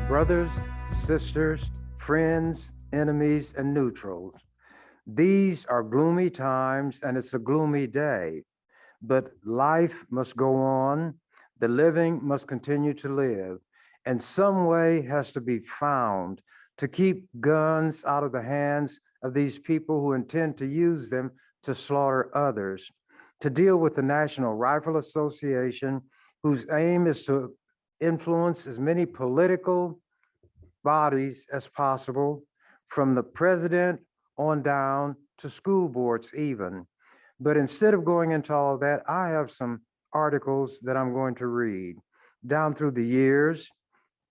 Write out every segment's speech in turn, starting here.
brothers, sisters, friends, enemies, and neutrals. These are gloomy times and it's a gloomy day, but life must go on. The living must continue to live, and some way has to be found to keep guns out of the hands of these people who intend to use them to slaughter others, to deal with the National Rifle Association, whose aim is to influence as many political bodies as possible, from the president on down to school boards even. But instead of going into all of that, I have some articles that I'm going to read. Down through the years,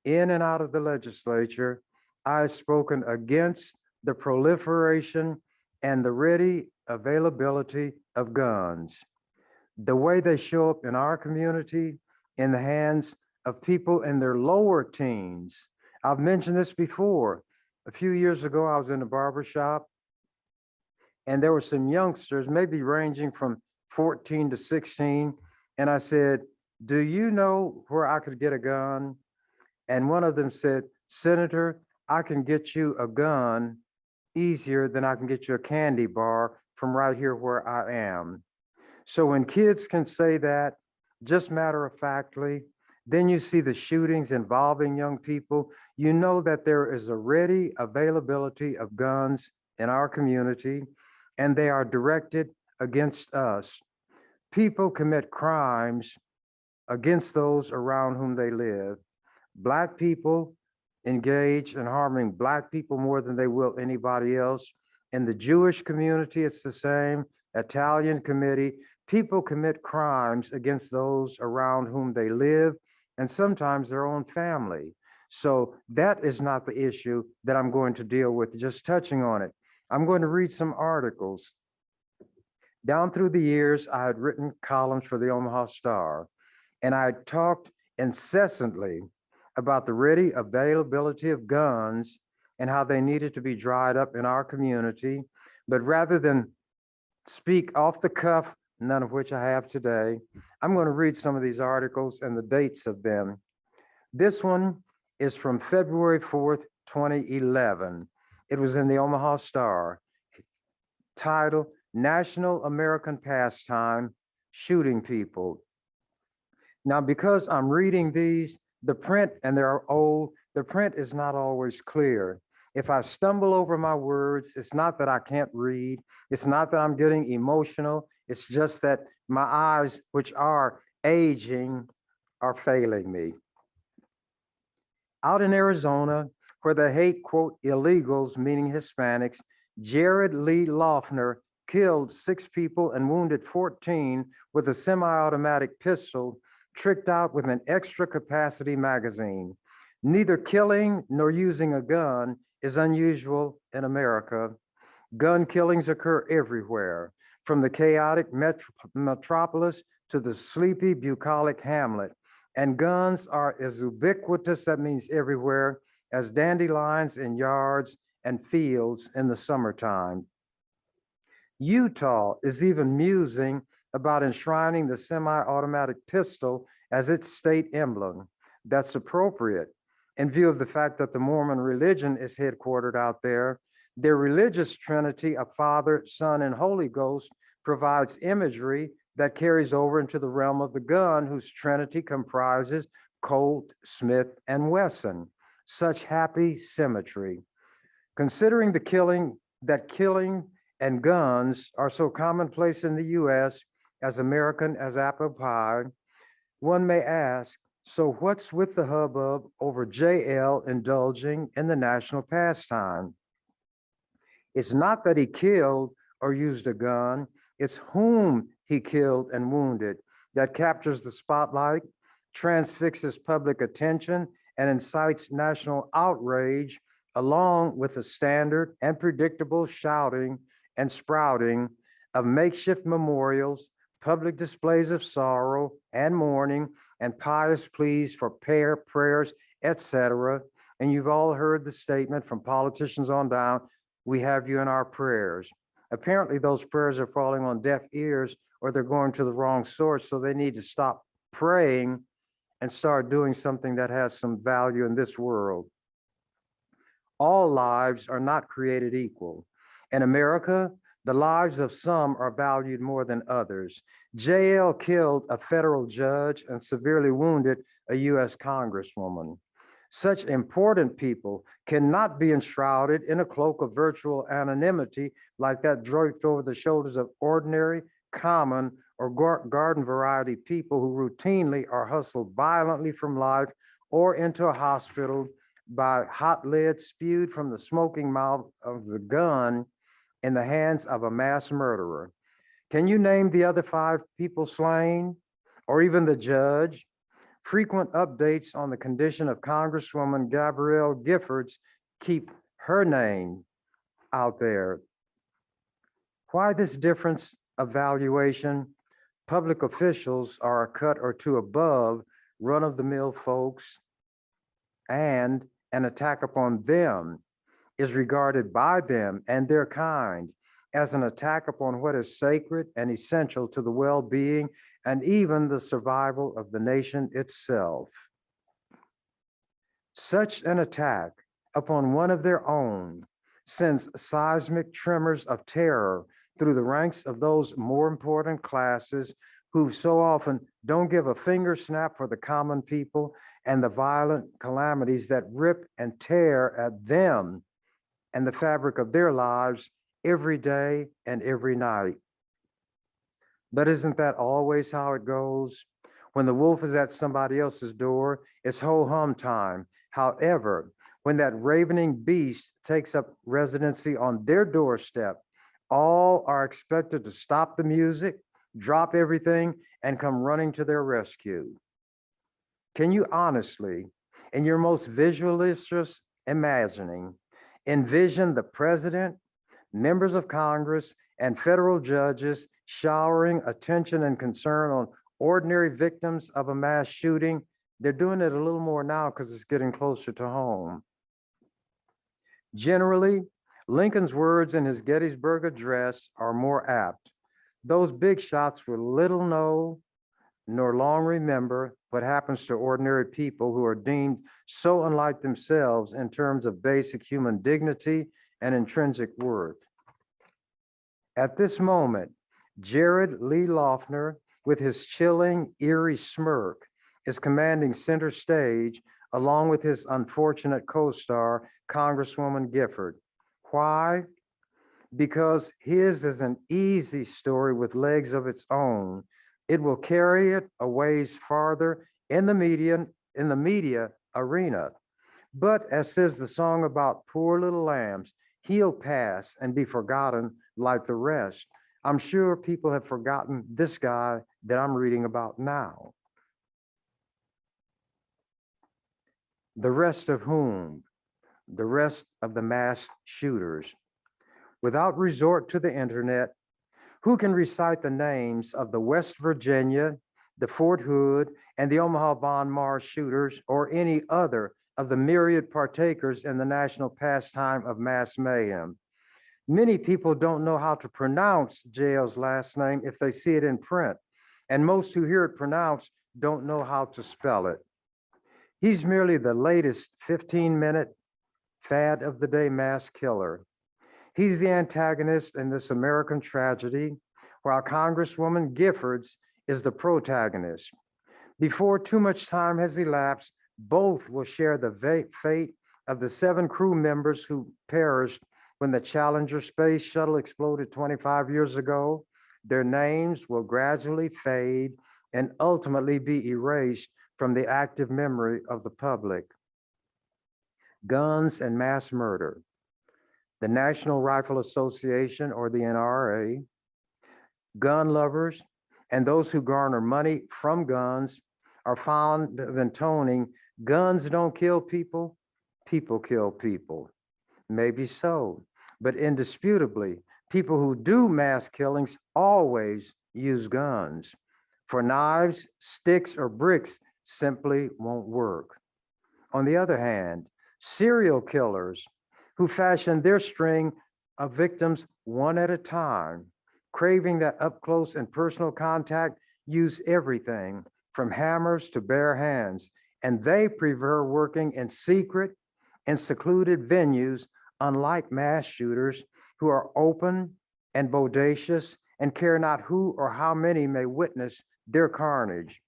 in and out of the legislature, I've spoken against the proliferation and the ready availability of guns. The way they show up in our community in the hands of people in their lower teens. I've mentioned this before. A few years ago, I was in a barber shop and there were some youngsters, maybe ranging from 14 to 16. And I said, do you know where I could get a gun? And one of them said, Senator, I can get you a gun easier than I can get you a candy bar from right here where I am. So when kids can say that, just matter of factly, then you see the shootings involving young people, you know that there is a ready availability of guns in our community, and they are directed against us. People commit crimes against those around whom they live. Black people engage in harming Black people more than they will anybody else. In the Jewish community, it's the same. Italian committee, people commit crimes against those around whom they live and sometimes their own family. So that is not the issue that I'm going to deal with, just touching on it. I'm going to read some articles. Down through the years, I had written columns for the Omaha Star, and I talked incessantly about the ready availability of guns and how they needed to be dried up in our community. But rather than speak off the cuff, none of which I have today, I'm going to read some of these articles and the dates of them. This one is from February 4th, 2011. It was in the Omaha Star, titled National American Pastime, Shooting People. Now, because I'm reading these, the print, and they're old, the print is not always clear. If I stumble over my words, it's not that I can't read. It's not that I'm getting emotional. It's just that my eyes, which are aging, are failing me. Out in Arizona, where they hate, quote, illegals, meaning Hispanics, Jared Lee Loeffner killed 6 people and wounded 14 with a semi-automatic pistol tricked out with an extra capacity magazine. Neither killing nor using a gun is unusual in America. Gun killings occur everywhere, from the chaotic metropolis to the sleepy, bucolic hamlet. And guns are as ubiquitous, that means everywhere, as dandelions in yards and fields in the summertime. Utah is even musing about enshrining the semi-automatic pistol as its state emblem. That's appropriate in view of the fact that the Mormon religion is headquartered out there. Their religious trinity of Father, Son, and Holy Ghost provides imagery that carries over into the realm of the gun, whose trinity comprises Colt, Smith, and Wesson. Such happy symmetry. Considering killing and guns are so commonplace in the US, as American as apple pie, one may ask, so what's with the hubbub over JL indulging in the national pastime? It's not that he killed or used a gun, it's whom he killed and wounded that captures the spotlight, transfixes public attention, and incites national outrage, along with the standard and predictable shouting and sprouting of makeshift memorials, public displays of sorrow and mourning, and pious pleas for prayers, etc. And you've all heard the statement from politicians on down, we have you in our prayers. Apparently those prayers are falling on deaf ears, or they're going to the wrong source, so they need to stop praying and start doing something that has some value in this world. All lives are not created equal. In America, the lives of some are valued more than others. JL killed a federal judge and severely wounded a US Congresswoman. Such important people cannot be enshrouded in a cloak of virtual anonymity like that draped over the shoulders of ordinary, common, or garden variety people who routinely are hustled violently from life or into a hospital by hot lead spewed from the smoking mouth of the gun in the hands of a mass murderer. Can you name the other 5 people slain, or even the judge? Frequent updates on the condition of Congresswoman Gabrielle Giffords keep her name out there. Why this difference of valuation? Public officials are a cut or two above run-of-the-mill folks, and an attack upon them is regarded by them and their kind as an attack upon what is sacred and essential to the well-being and even the survival of the nation itself. Such an attack upon one of their own sends seismic tremors of terror through the ranks of those more important classes who so often don't give a finger snap for the common people and the violent calamities that rip and tear at them and the fabric of their lives every day and every night. But isn't that always how it goes? When the wolf is at somebody else's door, it's ho-hum time. However, when that ravening beast takes up residency on their doorstep, all are expected to stop the music, drop everything, and come running to their rescue. Can you honestly, in your most visualist imagining, envision the president, members of Congress, and federal judges showering attention and concern on ordinary victims of a mass shooting? They're doing it a little more now because it's getting closer to home. Generally, Lincoln's words in his Gettysburg Address are more apt. Those big shots will little know nor long remember what happens to ordinary people who are deemed so unlike themselves in terms of basic human dignity and intrinsic worth. At this moment, Jared Lee Loughner, with his chilling, eerie smirk, is commanding center stage along with his unfortunate co-star, Congresswoman Gifford. Why? Because his is an easy story with legs of its own. It will carry it a ways farther in the media arena. But as says the song about poor little lambs, he'll pass and be forgotten like the rest. I'm sure people have forgotten this guy that I'm reading about now. The rest of whom? The rest of the mass shooters. Without resort to the internet, who can recite the names of the West Virginia, the Fort Hood, and the Omaha Von Mars shooters, or any other of the myriad partakers in the national pastime of mass mayhem? Many people don't know how to pronounce JL's last name if they see it in print, and most who hear it pronounced don't know how to spell it. He's merely the latest 15-minute fad of the day mass killer. He's the antagonist in this American tragedy, while Congresswoman Giffords is the protagonist. Before too much time has elapsed, both will share the fate of the 7 crew members who perished when the Challenger space shuttle exploded 25 years ago. Their names will gradually fade and ultimately be erased from the active memory of the public. Guns and mass murder. The National Rifle Association, or the NRA, gun lovers, and those who garner money from guns are fond of intoning, guns don't kill people, people kill people. Maybe so, but indisputably, people who do mass killings always use guns. For knives, sticks, or bricks simply won't work. On the other hand, serial killers who fashion their string of victims one at a time, craving that up close and personal contact, use everything from hammers to bare hands, and they prefer working in secret and secluded venues, unlike mass shooters who are open and bodacious and care not who or how many may witness their carnage.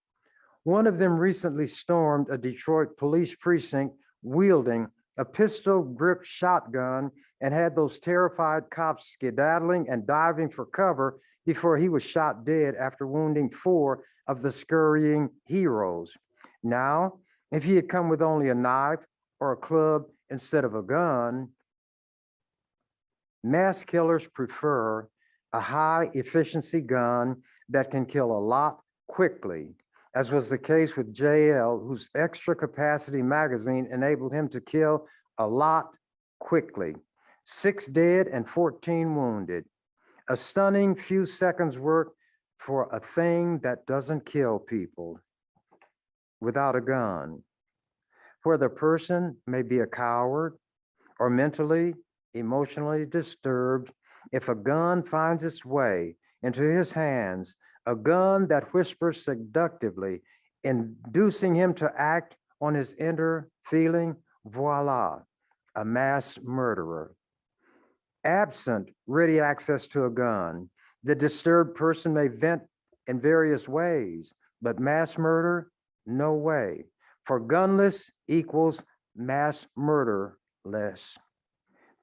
One of them recently stormed a Detroit police precinct wielding a pistol-gripped shotgun and had those terrified cops skedaddling and diving for cover before he was shot dead after wounding 4 of the scurrying heroes. Now, if he had come with only a knife or a club instead of a gun, mass killers prefer a high-efficiency gun that can kill a lot quickly, as was the case with JL, whose extra capacity magazine enabled him to kill a lot quickly. 6 dead and 14 wounded. A stunning few seconds work for a thing that doesn't kill people without a gun. Where the person may be a coward or mentally, emotionally disturbed, if a gun finds its way into his hands, a gun that whispers seductively, inducing him to act on his inner feeling, voila, a mass murderer. Absent ready access to a gun, the disturbed person may vent in various ways, but mass murder, no way. For gunless equals mass murderless.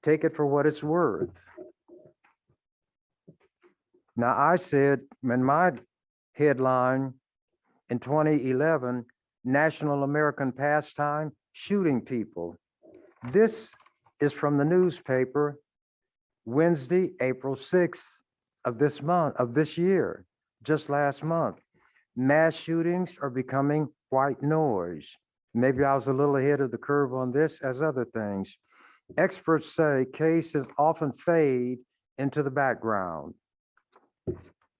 Take it for what it's worth. Now, I said in my headline in 2011, National American Pastime, shooting people. This is from the newspaper, Wednesday, April 6th of this month, of this year, just last month. Mass shootings are becoming white noise. Maybe I was a little ahead of the curve on this as other things. Experts say cases often fade into the background.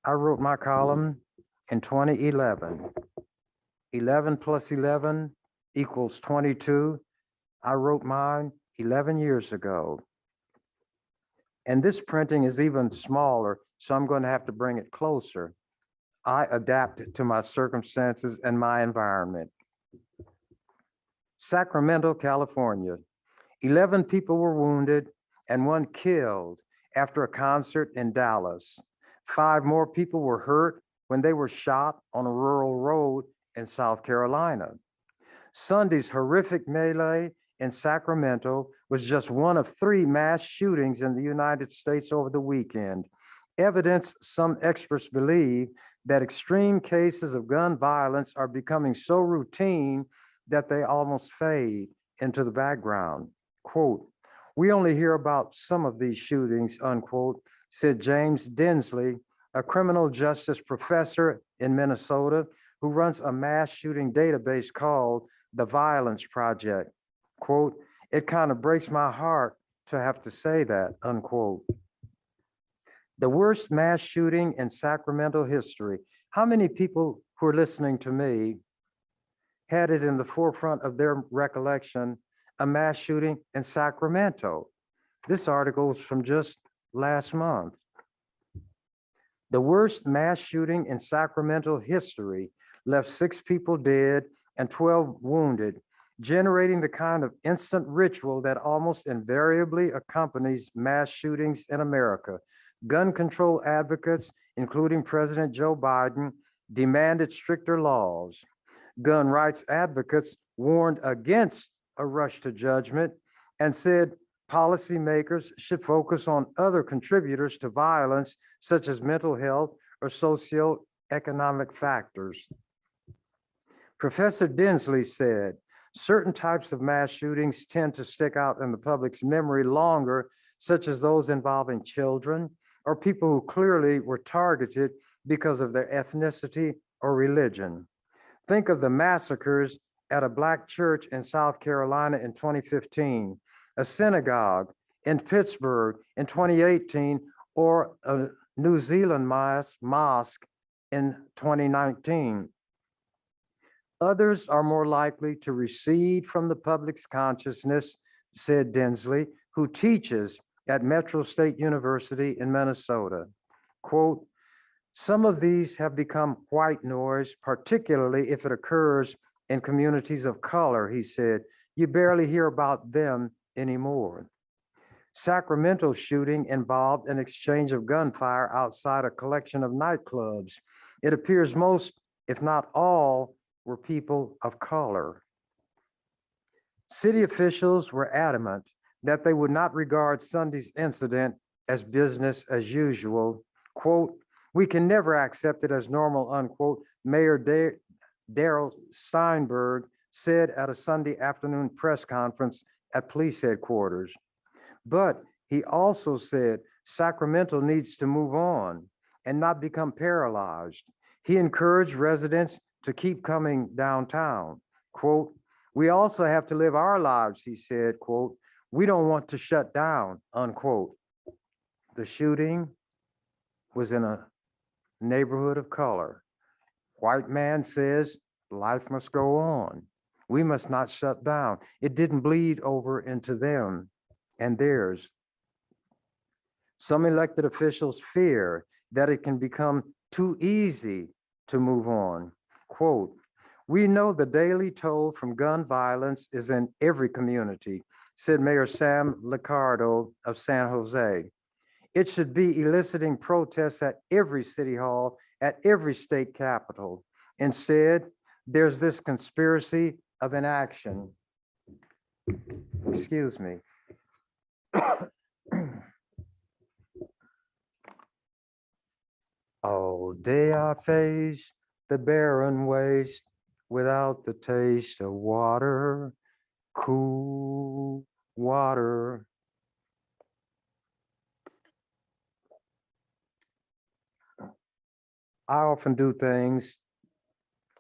I wrote my column in 2011. 11 plus 11 equals 22. I wrote mine 11 years ago. And this printing is even smaller, so I'm going to have to bring it closer. I adapt to my circumstances and my environment. Sacramento, California. 11 people were wounded and 1 killed after a concert in Dallas. 5 more people were hurt when they were shot on a rural road in South Carolina. Sunday's horrific melee in Sacramento was just one of 3 mass shootings in the United States over the weekend. Evidence some experts believe that extreme cases of gun violence are becoming so routine that they almost fade into the background. Quote, "We only hear about some of these shootings," unquote, said James Dinsley, a criminal justice professor in Minnesota who runs a mass shooting database called the Violence Project. Quote, "It kind of breaks my heart to have to say that," unquote. The worst mass shooting in Sacramento history. How many people who are listening to me had it in the forefront of their recollection, a mass shooting in Sacramento? This article is from just last month. The worst mass shooting in Sacramento history left 6 people dead and 12 wounded, generating the kind of instant ritual that almost invariably accompanies mass shootings in America. Gun control advocates, including President Joe Biden, demanded stricter laws. Gun rights advocates warned against a rush to judgment and said policymakers should focus on other contributors to violence, such as mental health or socioeconomic factors. Professor Dinsley said, certain types of mass shootings tend to stick out in the public's memory longer, such as those involving children or people who clearly were targeted because of their ethnicity or religion. Think of the massacres at a Black church in South Carolina in 2015, a synagogue in Pittsburgh in 2018, or a New Zealand mosque in 2019. Others are more likely to recede from the public's consciousness, said Dinsley, who teaches at Metro State University in Minnesota. Quote, Some of these have become white noise, particularly if it occurs in communities of color, he said. You barely hear about them anymore. Sacramento's shooting involved an exchange of gunfire outside a collection of nightclubs. It appears most, if not all, were people of color. City officials were adamant that they would not regard Sunday's incident as business as usual. Quote, we can never accept it as normal, unquote, Mayor Darrell Steinberg said at a Sunday afternoon press conference at police headquarters. But he also said Sacramento needs to move on and not become paralyzed. He encouraged residents to keep coming downtown. Quote, we also have to live our lives, he said, quote, we don't want to shut down, unquote. The shooting was in a neighborhood of color. White man says life must go on. We must not shut down. It didn't bleed over into them and theirs. Some elected officials fear that it can become too easy to move on. Quote, we know the daily toll from gun violence is in every community, said Mayor Sam Liccardo of San Jose. It should be eliciting protests at every city hall, at every state capitol. Instead, there's this conspiracy of inaction. Excuse me. All day I face the barren waste without the taste of water, cool water. I often do things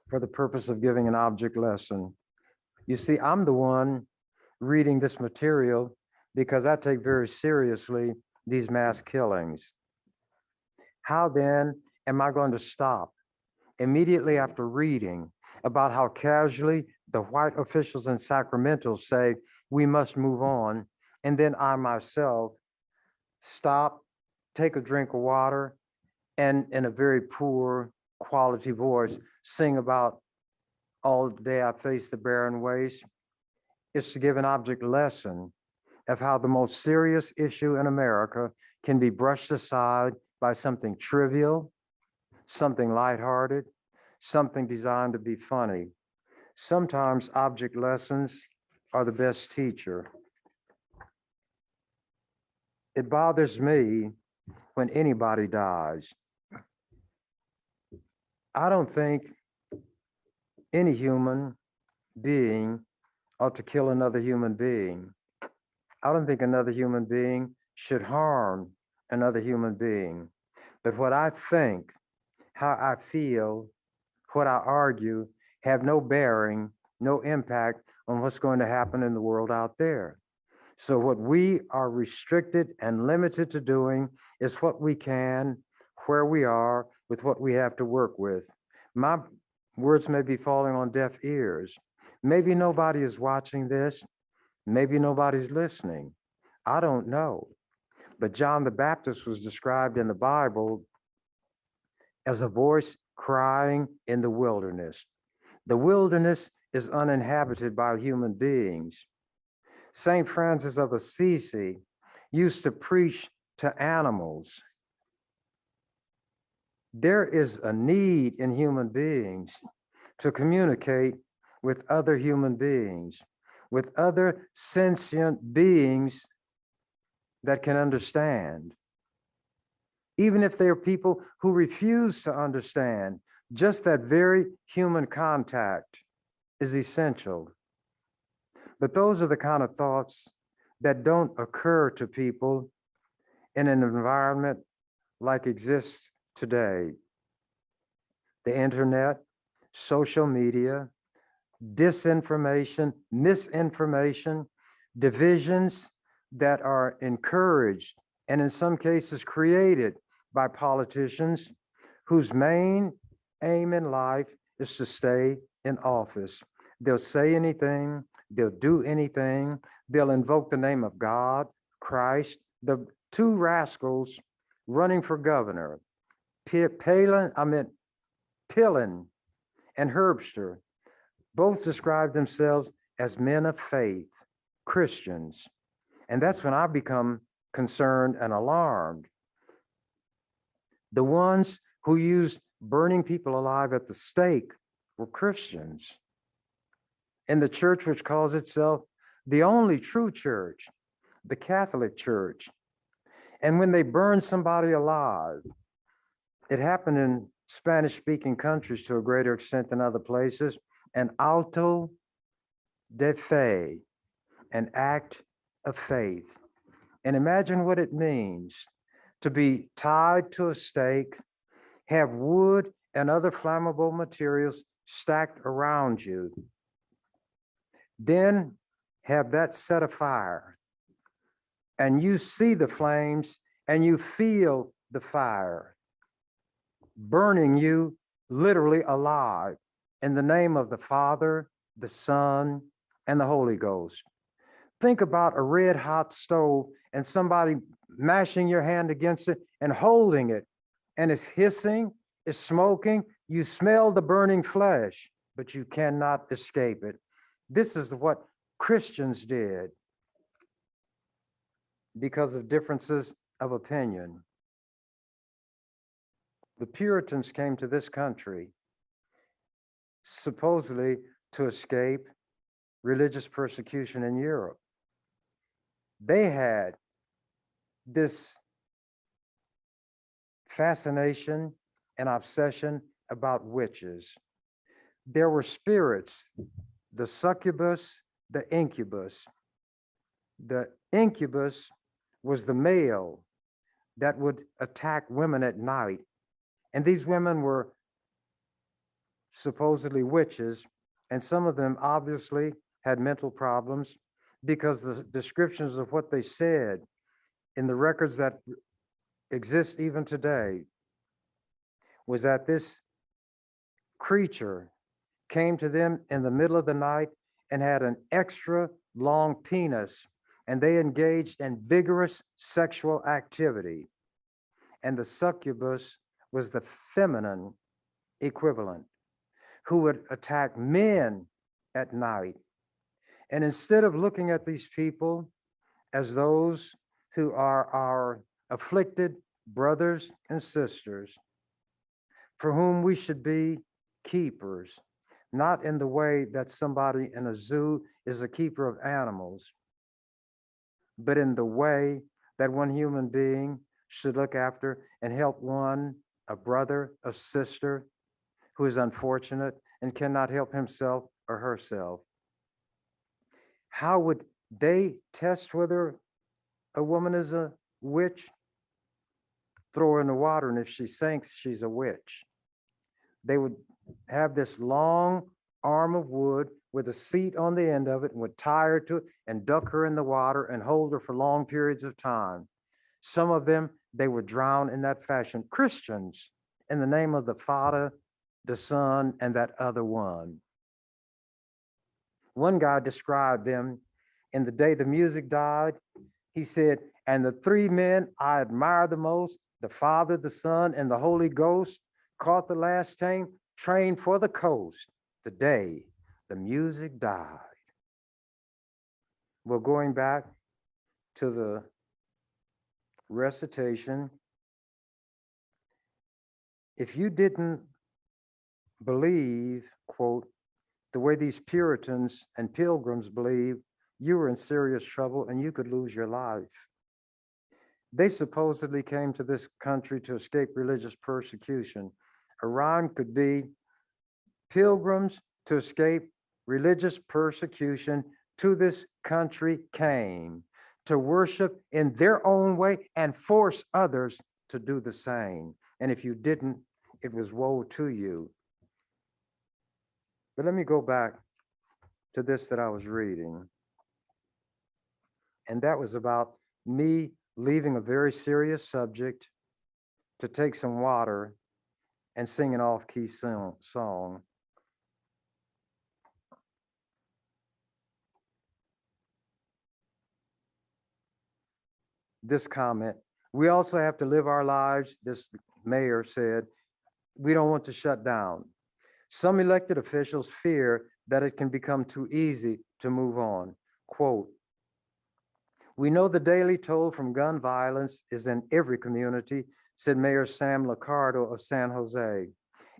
for the purpose of giving an object lesson. You see, I'm the one reading this material because I take very seriously these mass killings. How then am I going to stop immediately after reading about how casually the white officials in Sacramento say we must move on, and then I myself stop, take a drink of water, and in a very poor quality voice, sing about all day I face the barren waste? It's to give an object lesson of how the most serious issue in America can be brushed aside by something trivial, something lighthearted, something designed to be funny. Sometimes object lessons are the best teacher. It bothers me when anybody dies. I don't think any human being ought to kill another human being. I don't think another human being should harm another human being. But what I think, how I feel, what I argue have no bearing, no impact on what's going to happen in the world out there. So what we are restricted and limited to doing is what we can, where we are, with what we have to work with. My words may be falling on deaf ears. Maybe nobody is watching this. Maybe nobody's listening. I don't know. But John the Baptist was described in the Bible as a voice crying in the wilderness. The wilderness is uninhabited by human beings. St. Francis of Assisi used to preach to animals. There is a need in human beings to communicate with other human beings, with other sentient beings that can understand. Even if they are people who refuse to understand, just that very human contact is essential. But those are the kind of thoughts that don't occur to people in an environment like exists today. The internet, social media, disinformation, misinformation, divisions that are encouraged and in some cases created by politicians whose main aim in life is to stay in office. They'll say anything, they'll do anything, they'll invoke the name of God, Christ, the two rascals running for governor. Pillin and Herbster both describe themselves as men of faith, Christians. And that's when I become concerned and alarmed. The ones who used burning people alive at the stake were Christians. And the church, which calls itself the only true church, the Catholic Church. And when they burned somebody alive, it happened in Spanish-speaking countries to a greater extent than other places, an auto de fe, an act of faith. And imagine what it means to be tied to a stake, have wood and other flammable materials stacked around you, then have that set afire, and you see the flames and you feel the fire burning you literally alive in the name of the Father, the Son, and the Holy Ghost. Think about a red hot stove and somebody mashing your hand against it and holding it, and it's hissing, it's smoking. You smell the burning flesh, but you cannot escape it. This is what Christians did because of differences of opinion. The Puritans came to this country supposedly to escape religious persecution in Europe. They had this fascination and obsession about witches. There were spirits, the succubus, the incubus. The incubus was the male that would attack women at night. And these women were supposedly witches, and some of them obviously had mental problems because the descriptions of what they said in the records that exist even today was that this creature came to them in the middle of the night and had an extra long penis, and they engaged in vigorous sexual activity. And the succubus was the feminine equivalent who would attack men at night. And instead of looking at these people as those who are our afflicted brothers and sisters, for whom we should be keepers, not in the way that somebody in a zoo is a keeper of animals, but in the way that one human being should look after and help one, a brother, a sister, who is unfortunate and cannot help himself or herself. How would they test whether a woman is a witch? Throw her in the water, and if she sinks, she's a witch. They would have this long arm of wood with a seat on the end of it and would tie her to it and duck her in the water and hold her for long periods of time. Some of them, they would drown in that fashion. Christians, in the name of the Father, the Son, and that other one. One guy described them in the day the music died. He said, and the three men I admire the most, the Father, the Son, and the Holy Ghost, caught the last train for the coast the day the music died. Well, going back to the recitation, if you didn't believe, quote, the way these Puritans and Pilgrims believe, you were in serious trouble and you could lose your life. They supposedly came to this country to escape religious persecution. A rhyme could be Pilgrims to escape religious persecution to this country came to worship in their own way and force others to do the same. And if you didn't, it was woe to you. But let me go back to this that I was reading. And that was about me leaving a very serious subject to take some water and sing an off-key song. This comment, we also have to live our lives, this mayor said, "We don't want to shut down." Some elected officials fear that it can become too easy to move on. Quote, "We know the daily toll from gun violence is in every community," said Mayor Sam Liccardo of San Jose.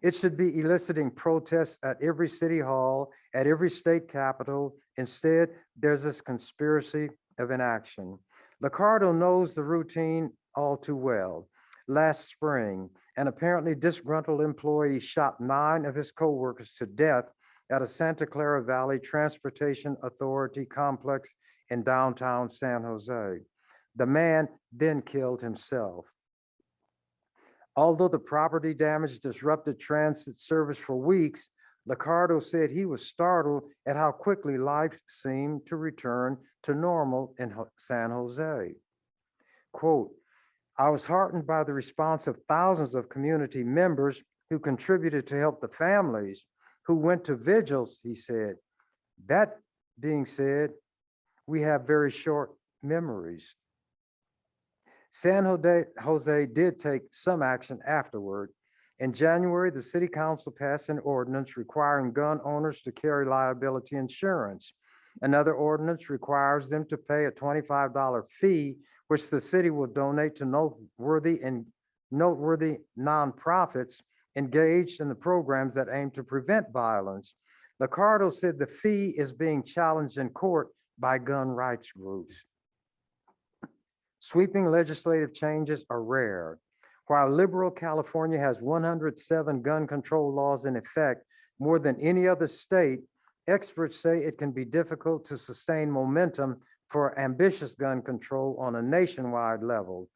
"It should be eliciting protests at every city hall, at every state capitol. Instead, there's this conspiracy of inaction." Liccardo knows the routine all too well. Last spring, an apparently disgruntled employee shot 9 of his coworkers to death at a Santa Clara Valley Transportation Authority complex in downtown San Jose. The man then killed himself. Although the property damage disrupted transit service for weeks, Liccardo said he was startled at how quickly life seemed to return to normal in San Jose. Quote, "I was heartened by the response of thousands of community members who contributed to help the families who went to vigils," he said. "That being said, we have very short memories." San Jose did take some action afterward. In January, the city council passed an ordinance requiring gun owners to carry liability insurance. Another ordinance requires them to pay a $25 fee, which the city will donate to noteworthy nonprofits engaged in the programs that aim to prevent violence. Liccardo said the fee is being challenged in court by gun rights groups. Sweeping legislative changes are rare. While liberal California has 107 gun control laws in effect, more than any other state, experts say it can be difficult to sustain momentum for ambitious gun control on a nationwide level.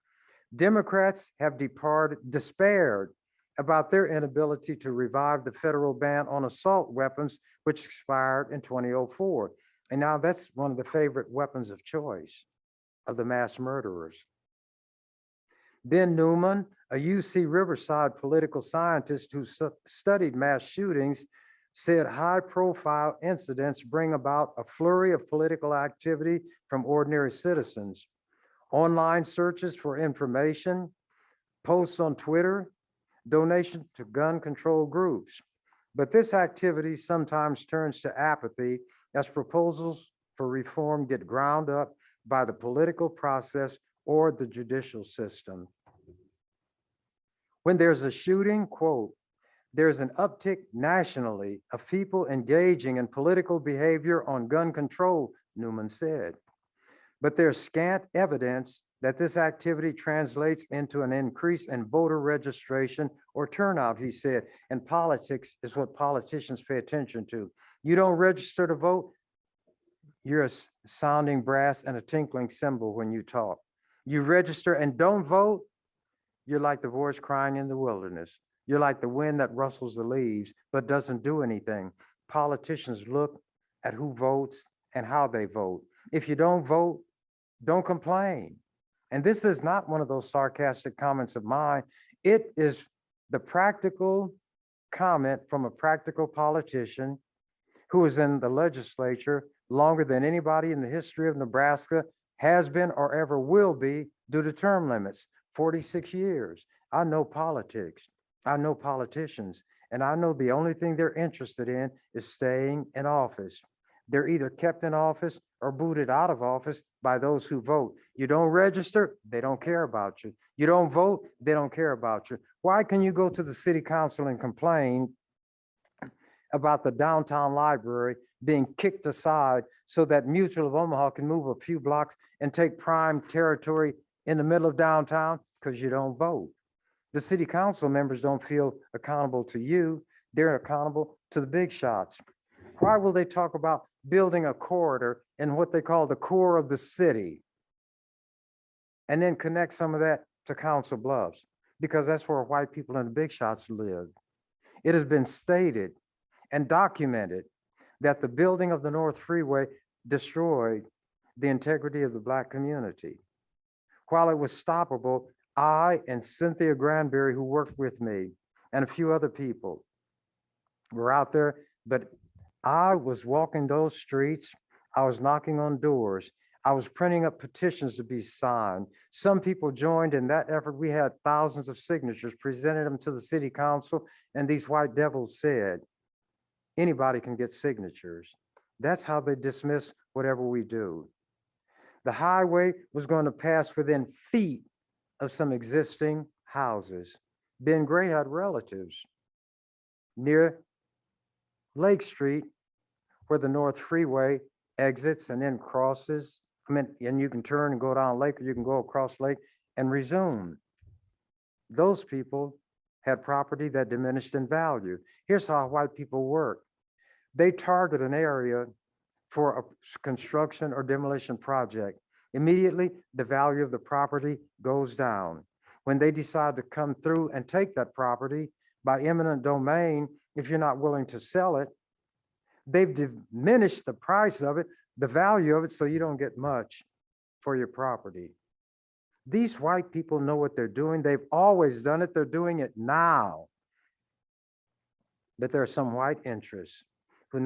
Democrats have despaired about their inability to revive the federal ban on assault weapons, which expired in 2004. And now that's one of the favorite weapons of choice of the mass murderers. Ben Newman, a UC Riverside political scientist who studied mass shootings, said high-profile incidents bring about a flurry of political activity from ordinary citizens. Online searches for information, posts on Twitter, donations to gun control groups. But this activity sometimes turns to apathy as proposals for reform get ground up by the political process or the judicial system. When there's a shooting, quote, "There's an uptick nationally of people engaging in political behavior on gun control," Newman said. But there's scant evidence that this activity translates into an increase in voter registration or turnout, he said. And politics is what politicians pay attention to. You don't register to vote, you're a sounding brass and a tinkling cymbal when you talk. You register and don't vote, you're like the voice crying in the wilderness. You're like the wind that rustles the leaves but doesn't do anything. Politicians look at who votes and how they vote. If you don't vote, don't complain. And this is not one of those sarcastic comments of mine. It is the practical comment from a practical politician who is in the legislature longer than anybody in the history of Nebraska has been or ever will be due to term limits, 46 years. I know politics, I know politicians, and I know the only thing they're interested in is staying in office. They're either kept in office or booted out of office by those who vote. You don't register, they don't care about you. You don't vote, they don't care about you. Why can you go to the city council and complain about the downtown library being kicked aside so that Mutual of Omaha can move a few blocks and take prime territory in the middle of downtown? Because you don't vote. The city council members don't feel accountable to you. They're accountable to the big shots. Why will they talk about building a corridor in what they call the core of the city and then connect some of that to Council Bluffs? Because that's where white people and the big shots live. It has been stated and documented that the building of the North Freeway destroyed the integrity of the Black community. While it was stoppable, I and Cynthia Granberry, who worked with me, and a few other people were out there, but I was walking those streets, I was knocking on doors, I was printing up petitions to be signed. Some people joined in that effort. We had thousands of signatures, presented them to the city council, and these white devils said, anybody can get signatures. That's how they dismiss whatever we do. The highway was going to pass within feet of some existing houses. Ben Gray had relatives near Lake Street, where the North Freeway exits and then crosses. And you can turn and go down Lake, or you can go across Lake and resume. Those people had property that diminished in value. Here's how white people work. They target an area for a construction or demolition project. Immediately, the value of the property goes down. When they decide to come through and take that property by eminent domain, if you're not willing to sell it, they've diminished the price of it, the value of it, so you don't get much for your property. These white people know what they're doing. They've always done it. They're doing it now. But there are some white interests who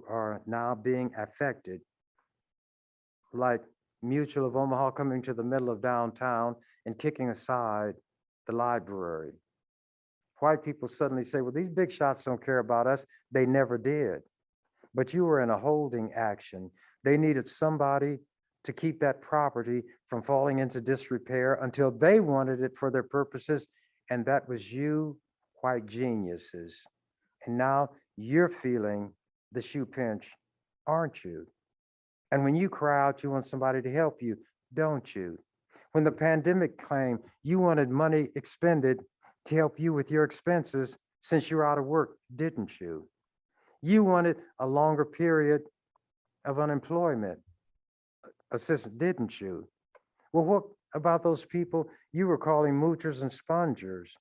are now being affected, like Mutual of Omaha coming to the middle of downtown and kicking aside the library. White people suddenly say, well, these big shots don't care about us. They never did. But you were in a holding action. They needed somebody to keep that property from falling into disrepair until they wanted it for their purposes. And that was you, white geniuses. And now you're feeling the shoe pinch, aren't you? And when you cry out, you want somebody to help you, don't you? When the pandemic came, you wanted money expended to help you with your expenses since you're out of work, didn't you? You wanted a longer period of unemployment assistance, didn't you? Well, what about those people you were calling moochers and spongers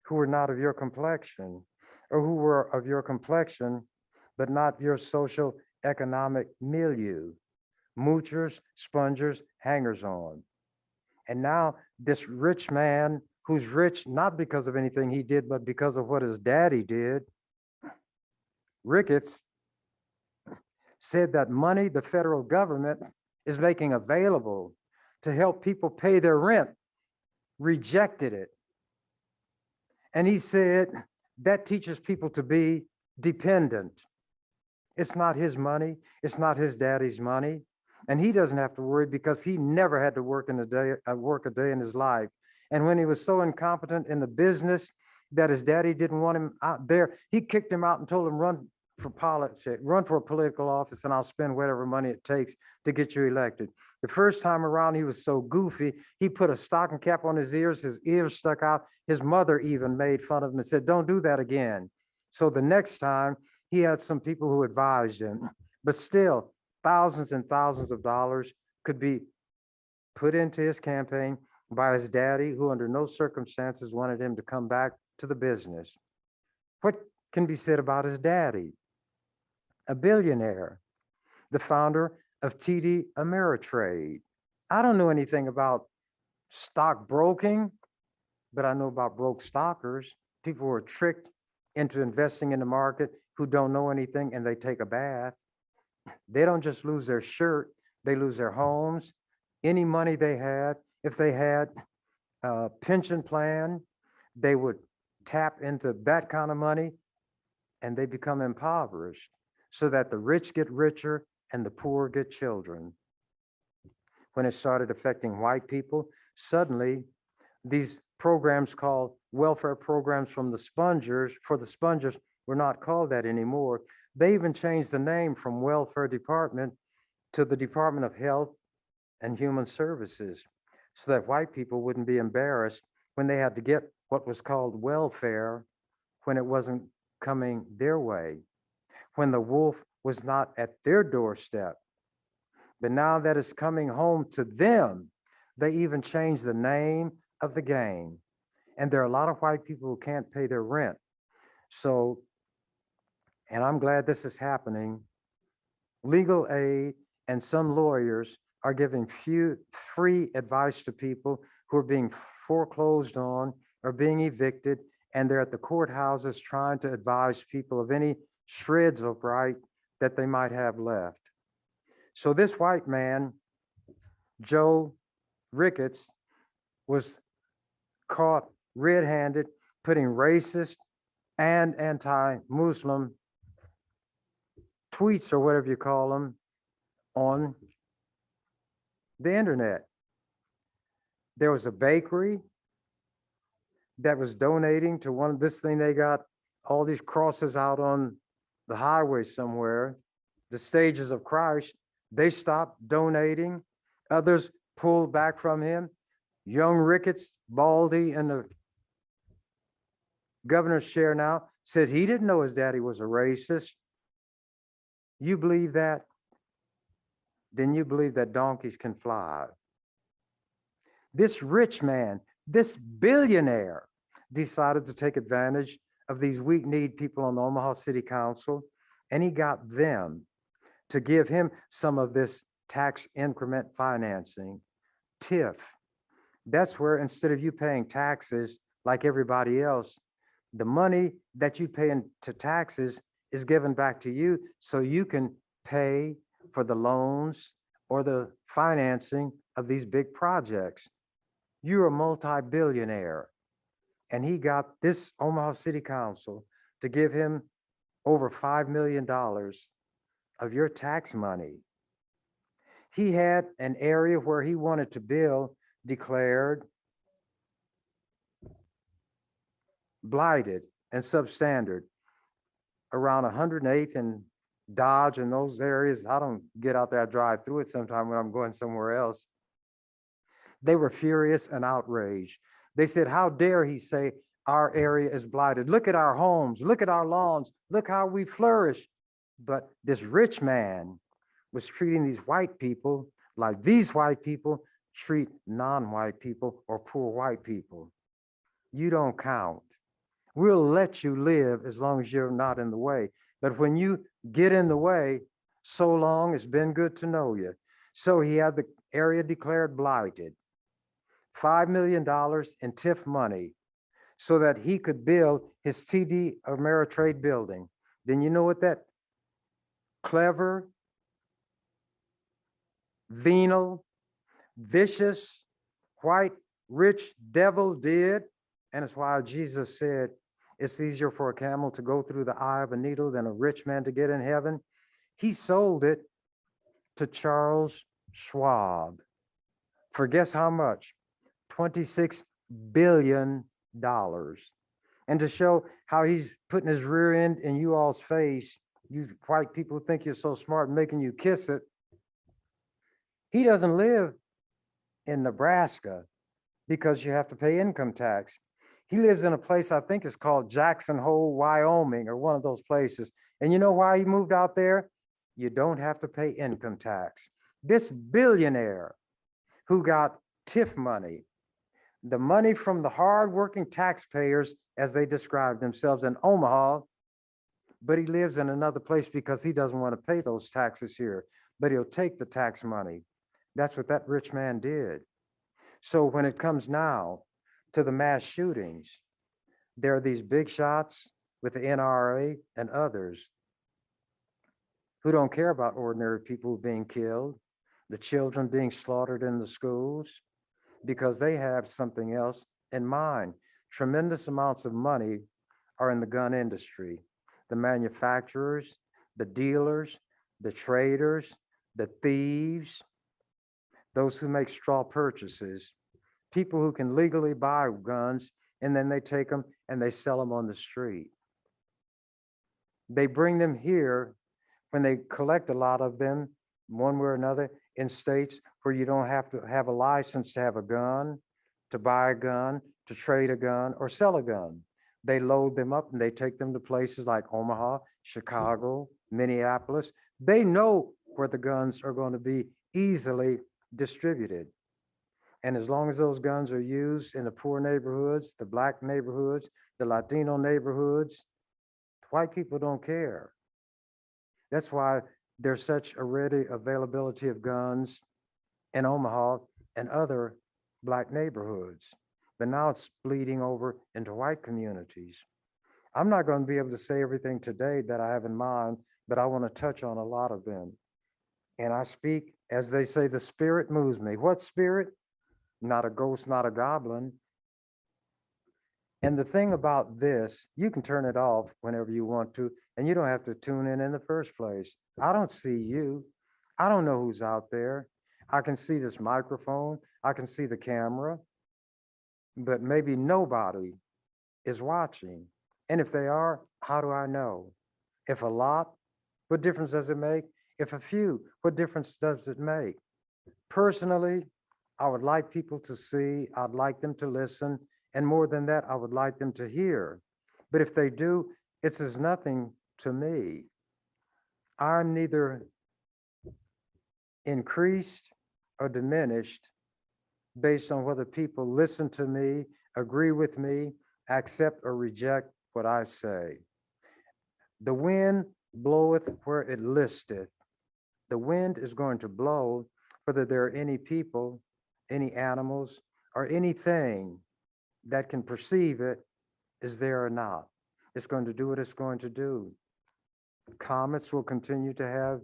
who were not of your complexion, or who were of your complexion, but not your social economic milieu? Moochers, spongers, hangers-on. And now this rich man, who's rich not because of anything he did, but because of what his daddy did, Ricketts, said that money the federal government is making available to help people pay their rent, rejected it. And he said that teaches people to be dependent. It's not his money. It's not his daddy's money. And he doesn't have to worry because he never had to work a day in his life. And when he was so incompetent in the business that his daddy didn't want him out there, he kicked him out and told him, run for politics, run for a political office, and I'll spend whatever money it takes to get you elected. The first time around, he was so goofy, he put a stocking cap on his ears stuck out. His mother even made fun of him and said, don't do that again. So the next time, he had some people who advised him, but still, thousands and thousands of dollars could be put into his campaign by his daddy, who under no circumstances wanted him to come back to the business. What can be said about his daddy? A billionaire, the founder of TD Ameritrade. I don't know anything about stock broking, but I know about broke stockers. People who are tricked into investing in the market who don't know anything, and they take a bath. They don't just lose their shirt, they lose their homes, any money they had. If they had a pension plan, they would tap into that kind of money and they become impoverished, so that the rich get richer and the poor get children. When it started affecting white people, suddenly these programs called welfare programs for the spongers were not called that anymore. They even changed the name from welfare department to the Department of Health and Human Services, so that white people wouldn't be embarrassed when they had to get what was called welfare when it wasn't coming their way, when the wolf was not at their doorstep. But now that it's coming home to them, they even changed the name of the game. And there are a lot of white people who can't pay their rent. So, and I'm glad this is happening, legal aid and some lawyers are giving free advice to people who are being foreclosed on or being evicted, and they're at the courthouses trying to advise people of any shreds of right that they might have left. So this white man, Joe Ricketts, was caught red-handed putting racist and anti-Muslim tweets, or whatever you call them, on the internet. There was a bakery that was donating to one of this thing. They got all these crosses out on the highway somewhere, the stages of Christ. They stopped donating. Others pulled back from him. Young Ricketts, Baldy, in the governor's chair now, said he didn't know his daddy was a racist. You believe that? Then you believe that donkeys can fly. This rich man, this billionaire, decided to take advantage of these weak-kneed people on the Omaha City Council, and he got them to give him some of this tax increment financing, TIF. That's where, instead of you paying taxes like everybody else, the money that you pay into taxes is given back to you so you can pay for the loans or the financing of these big projects. You're a multi-billionaire. And he got this Omaha City Council to give him over $5 million of your tax money. He had an area where he wanted to build declared blighted and substandard around 108th and Dodge and those areas. I don't get out there, I drive through it sometime when I'm going somewhere else. They were furious and outraged. They said, how dare he say our area is blighted? Look at our homes, look at our lawns, look how we flourish. But this rich man was treating these white people like these white people treat non-white people or poor white people. You don't count. We'll let you live as long as you're not in the way. But when you get in the way, so long, it's been good to know you. So he had the area declared blighted, $5 million in TIF money so that he could build his TD Ameritrade building. Then you know what that clever, venal, vicious, white, rich devil did? And it's why Jesus said, it's easier for a camel to go through the eye of a needle than a rich man to get in heaven. He sold it to Charles Schwab for guess how much? $26 billion. And to show how he's putting his rear end in you all's face, you white people think you're so smart, making you kiss it. He doesn't live in Nebraska because you have to pay income tax. He lives in a place I think is called Jackson Hole, Wyoming, or one of those places. And you know why he moved out there? You don't have to pay income tax. This billionaire who got TIF money, the money from the hardworking taxpayers, as they describe themselves in Omaha, but he lives in another place because he doesn't want to pay those taxes here, but he'll take the tax money. That's what that rich man did. So when it comes now to the mass shootings, there are these big shots with the NRA and others who don't care about ordinary people being killed, the children being slaughtered in the schools, because they have something else in mind. Tremendous amounts of money are in the gun industry. The manufacturers, the dealers, the traders, the thieves, those who make straw purchases, people who can legally buy guns, and then they take them and they sell them on the street. They bring them here when they collect a lot of them, one way or another, in states where you don't have to have a license to have a gun, to buy a gun, to trade a gun, or sell a gun. They load them up and they take them to places like Omaha, Chicago, Minneapolis. They know where the guns are going to be easily distributed. And as long as those guns are used in the poor neighborhoods, the Black neighborhoods, the Latino neighborhoods, white people don't care. That's why there's such a ready availability of guns in Omaha and other Black neighborhoods. But now it's bleeding over into white communities. I'm not going to be able to say everything today that I have in mind, but I want to touch on a lot of them. And I speak, as they say, the spirit moves me. What spirit? Not a ghost, not a goblin. And the thing about this, you can turn it off whenever you want to, and you don't have to tune in the first place. I don't see you. I don't know who's out there. I can see this microphone. I can see the camera, but maybe nobody is watching. And if they are, how do I know? If a lot, what difference does it make? If a few, what difference does it make? Personally, I would like people to see, I'd like them to listen, and more than that, I would like them to hear. But if they do, it's as nothing to me. I'm neither increased or diminished based on whether people listen to me, agree with me, accept or reject what I say. The wind bloweth where it listeth. The wind is going to blow whether there are any people, any animals, or anything that can perceive it is there or not. It's going to do what it's going to do. Comets will continue to have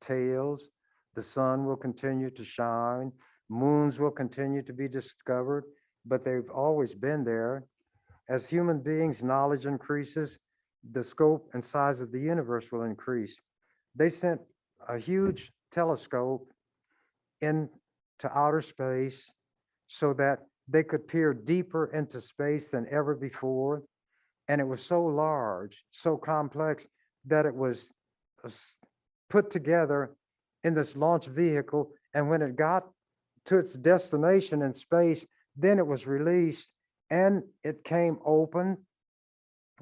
tails. The sun will continue to shine. Moons will continue to be discovered, but they've always been there. As human beings, knowledge increases, the scope and size of the universe will increase. They sent a huge telescope into outer space so that they could peer deeper into space than ever before. And it was so large, so complex, that it was put together in this launch vehicle. And when it got to its destination in space, then it was released and it came open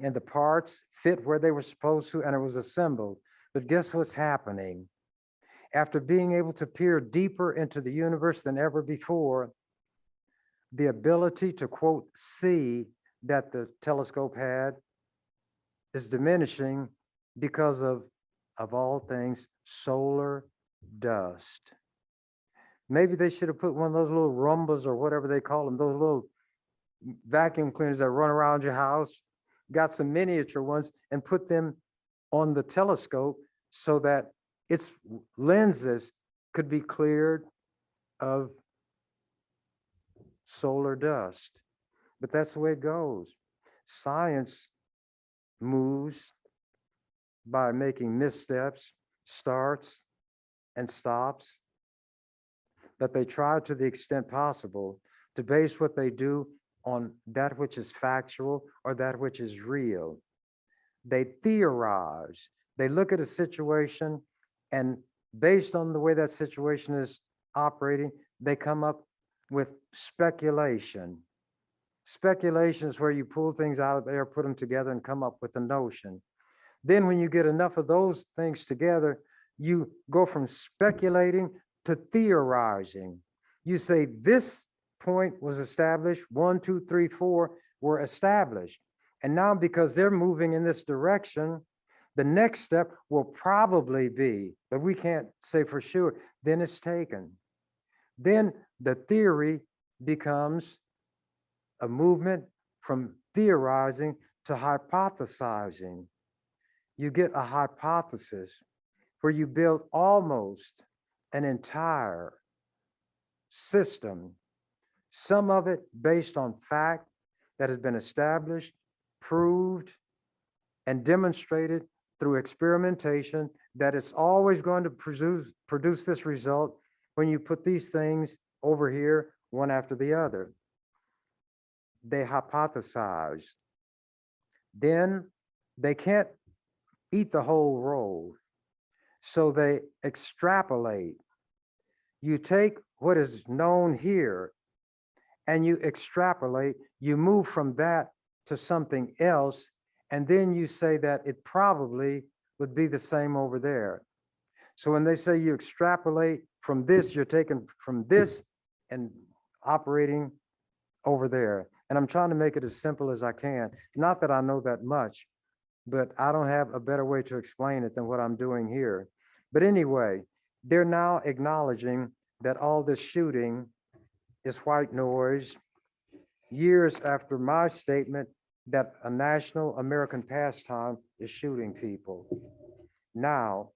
and the parts fit where they were supposed to, and it was assembled. But guess what's happening? After being able to peer deeper into the universe than ever before, the ability to, quote, see that the telescope had is diminishing because of all things, solar dust. Maybe they should have put one of those little Rumbas or whatever they call them, those little vacuum cleaners that run around your house, got some miniature ones and put them on the telescope so that its lenses could be cleared of solar dust. But that's the way it goes. Science moves by making missteps, starts, and stops. But they try to the extent possible to base what they do on that which is factual or that which is real. They theorize. They look at a situation, and based on the way that situation is operating, they come up with speculation. Speculation is where you pull things out of there, put them together, and come up with a notion. Then when you get enough of those things together, you go from speculating to theorizing. You say this point was established, 1, 2, 3, 4 were established. And now because they're moving in this direction, the next step will probably be, but we can't say for sure, then it's taken. Then the theory becomes a movement from theorizing to hypothesizing. You get a hypothesis where you build almost an entire system, some of it based on fact that has been established, proved, and demonstrated through experimentation that it's always going to produce this result when you put these things over here, one after the other. They hypothesize. Then they can't eat the whole roll, so they extrapolate. You take what is known here and you extrapolate, you move from that to something else, and then you say that it probably would be the same over there. So when they say you extrapolate from this, you're taking from this and operating over there. And I'm trying to make it as simple as I can. Not that I know that much, but I don't have a better way to explain it than what I'm doing here. But anyway, they're now acknowledging that all this shooting is white noise years after my statement that a national American pastime is shooting people. Now,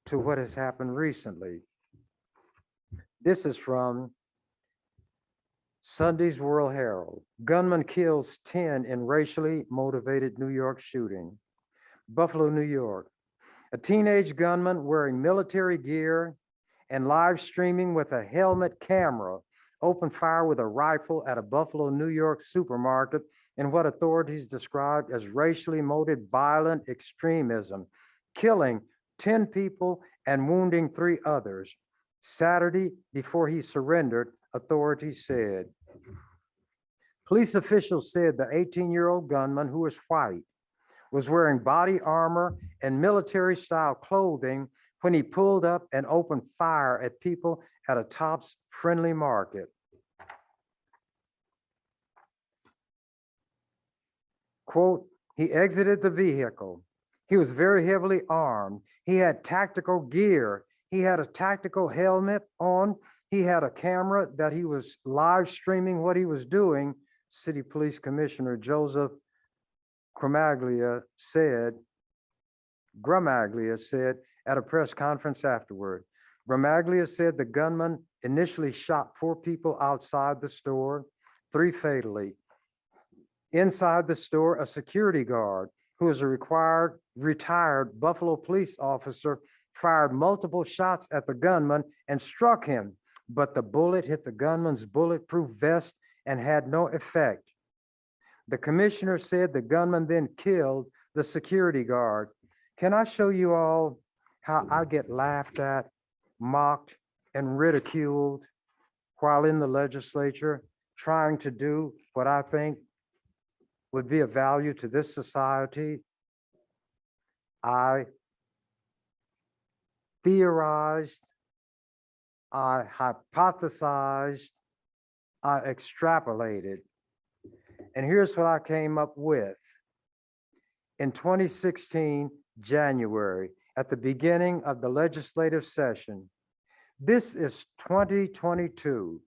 to what has happened recently. This is from Sunday's World Herald. Gunman kills 10 in racially motivated New York shooting. Buffalo, New York. A teenage gunman wearing military gear and live streaming with a helmet camera opened fire with a rifle at a Buffalo, New York supermarket in what authorities described as racially motivated violent extremism, killing 10 people and wounding 3 others. Saturday, before he surrendered, authorities said. Police officials said the 18-year-old gunman, who was white, was wearing body armor and military-style clothing when he pulled up and opened fire at people at a Tops Friendly Market. Quote, he exited the vehicle. He was very heavily armed. He had tactical gear. He had a tactical helmet on. He had a camera that he was live streaming what he was doing, City Police Commissioner Joseph Gramaglia said at a press conference afterward. Gramaglia said the gunman initially shot 4 people outside the store, 3 fatally. Inside the store, a security guard who is a retired Buffalo police officer fired multiple shots at the gunman and struck him, but the bullet hit the gunman's bulletproof vest and had no effect. The commissioner said the gunman then killed the security guard. Can I show you all how I get laughed at, mocked, and ridiculed while in the legislature, trying to do what I think would be of value to this society? I theorized, I hypothesized, I extrapolated. And here's what I came up with. In 2016, January, at the beginning of the legislative session, this is 2022.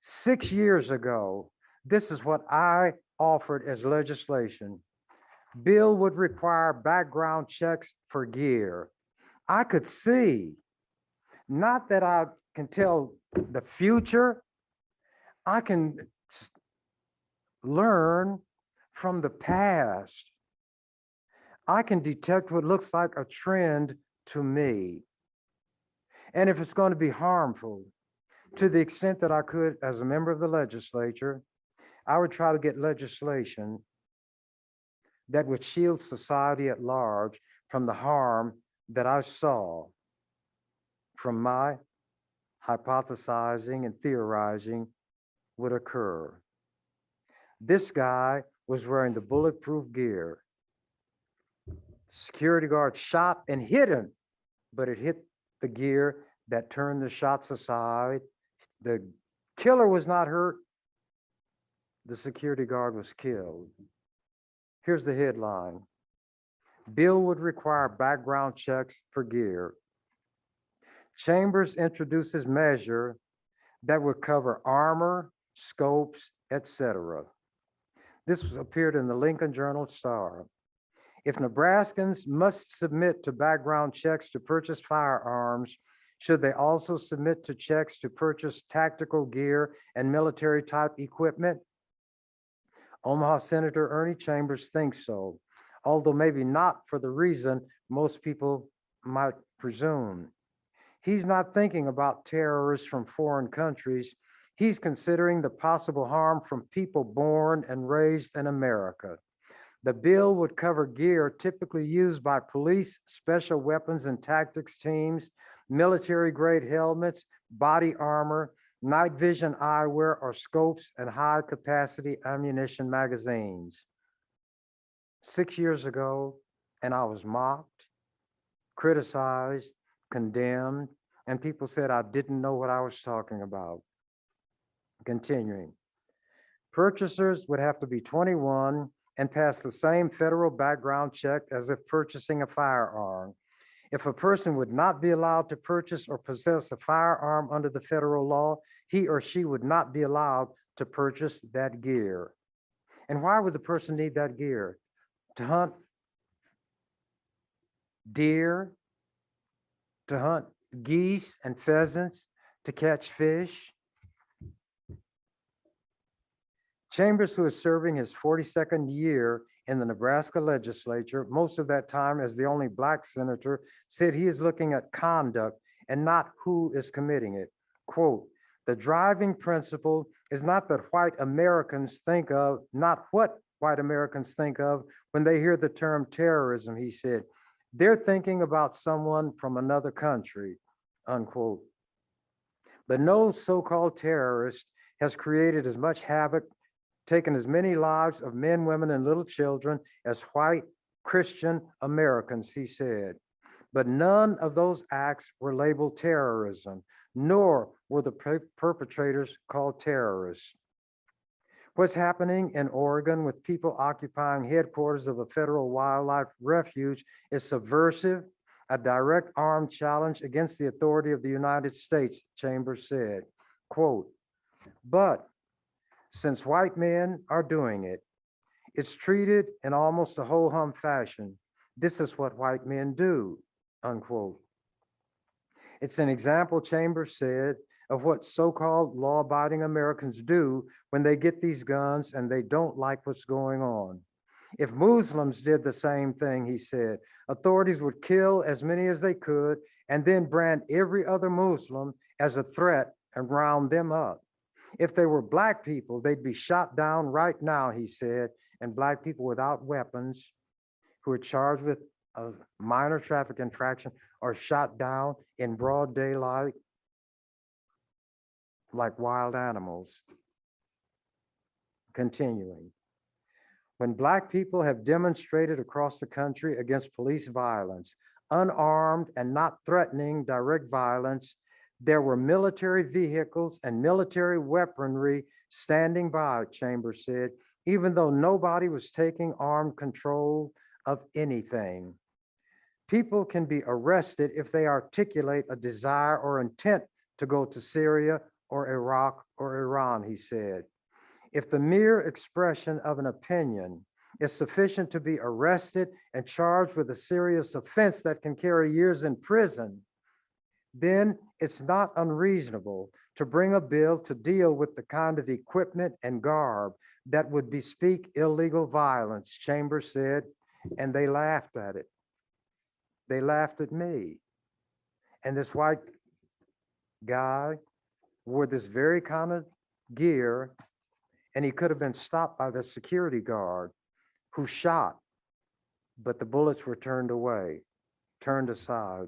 6 years ago, this is what I offered as legislation. Bill would require background checks for gear. I could see, not that I can tell the future, I can learn from the past. I can detect what looks like a trend to me. And if it's going to be harmful, to the extent that I could as a member of the legislature, I would try to get legislation that would shield society at large from the harm that I saw from my hypothesizing and theorizing would occur. This guy was wearing the bulletproof gear. Security guard shot and hit him, but it hit the gear that turned the shots aside. The killer was not hurt. The security guard was killed. Here's the headline. Bill would require background checks for gear. Chambers introduces measure that would cover armor, scopes, etc. This appeared in the Lincoln Journal-Star. If Nebraskans must submit to background checks to purchase firearms, should they also submit to checks to purchase tactical gear and military type equipment? Omaha Senator Ernie Chambers thinks so, although maybe not for the reason most people might presume. He's not thinking about terrorists from foreign countries. He's considering the possible harm from people born and raised in America. The bill would cover gear typically used by police, special weapons and tactics teams, military-grade helmets, body armor, night vision eyewear, or scopes and high-capacity ammunition magazines. 6 years ago, and I was mocked, criticized, condemned, and people said I didn't know what I was talking about. Continuing. Purchasers would have to be 21 and pass the same federal background check as if purchasing a firearm. If a person would not be allowed to purchase or possess a firearm under the federal law, he or she would not be allowed to purchase that gear. And why would the person need that gear? To hunt deer, to hunt geese and pheasants, to catch fish. Chambers, who is serving his 42nd year in the Nebraska legislature, most of that time as the only Black senator, said he is looking at conduct and not who is committing it. Quote, "The driving principle is not that white Americans think of, not what white Americans think of when they hear the term terrorism," he said. "They're thinking about someone from another country," unquote. But no so-called terrorist has created as much havoc, taken as many lives of men, women, and little children as white Christian Americans, he said. But none of those acts were labeled terrorism, nor were the perpetrators called terrorists. What's happening in Oregon with people occupying headquarters of a federal wildlife refuge is subversive, a direct armed challenge against the authority of the United States, Chambers said. Quote, "But since white men are doing it, it's treated in almost a ho-hum fashion. This is what white men do," unquote. It's an example, Chambers said, of what so-called law-abiding Americans do when they get these guns and they don't like what's going on. If Muslims did the same thing, he said, authorities would kill as many as they could and then brand every other Muslim as a threat and round them up. If they were Black people, they'd be shot down right now, he said, and Black people without weapons who are charged with a minor traffic infraction are shot down in broad daylight like wild animals. Continuing. When Black people have demonstrated across the country against police violence, unarmed and not threatening direct violence, there were military vehicles and military weaponry standing by, Chambers said, even though nobody was taking armed control of anything. People can be arrested if they articulate a desire or intent to go to Syria or Iraq or Iran, he said. If the mere expression of an opinion is sufficient to be arrested and charged with a serious offense that can carry years in prison, then it's not unreasonable to bring a bill to deal with the kind of equipment and garb that would bespeak illegal violence, Chambers said, and they laughed at it. They laughed at me. And this white guy wore this very kind of gear, and he could have been stopped by the security guard who shot, but the bullets were turned away, turned aside.